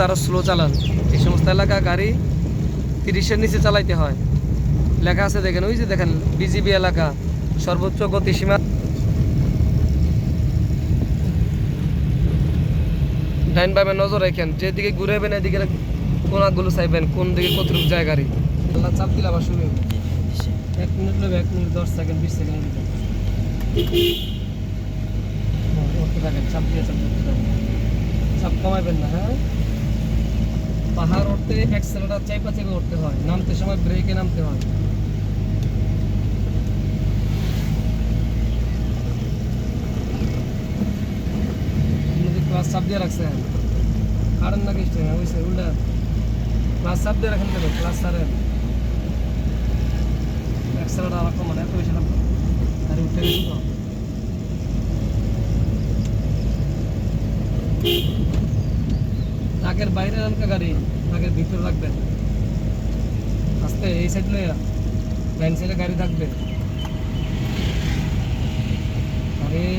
যাতে আরও স্লো চালান। এই সমস্ত এলাকা গাড়ি 30-এর নিচে চালাইতে হয়। লেখা আছে দেখেন, ওই যে দেখেন বিজিবি এলাকা, সর্বোচ্চ গতিসীমা। ডাইন বামে নজর রাখেন, যেদিকে ঘুরাবেন এদিকে কোনাগুলো চাইবেন, কোন দিকে কতটুকু যায় গাড়ি। আল্লাহ চাপ দিলে আবার শুরু হবে। 1 মিনিট নেবে, 1 মিনিট 10 সেকেন্ড 20 সেকেন্ড উঠতে থাকেন, চাপ দিয়ে চাপ উঠতে থাকেন, চাপ কমাইবেন না। হ্যাঁ, পাহাড় উঠতে অ্যাক্সেলারেটর চাইপা চাইপা উঠতে হয়, নামতে সময় ব্রেকে নামতে হয়। ক্লাস চাপ দিয়ে রাখছেন, কারেন্ট না কিছু হয়েছে উল্টা ক্লাস চাপ দিয়ে রাখেন কেন? ক্লাস ছাড়েন, অ্যাক্সেলারেটর আর কমান, এত বেশি না গাড়ি উঠতে গেছি তো। ট্রাকের বাইরে রাখা গাড়ি, ট্রাকের ভিতরে রাখবেন আস্তে, এই সাইড লইয়া ডাইন সাইডে গাড়ি থাকবে।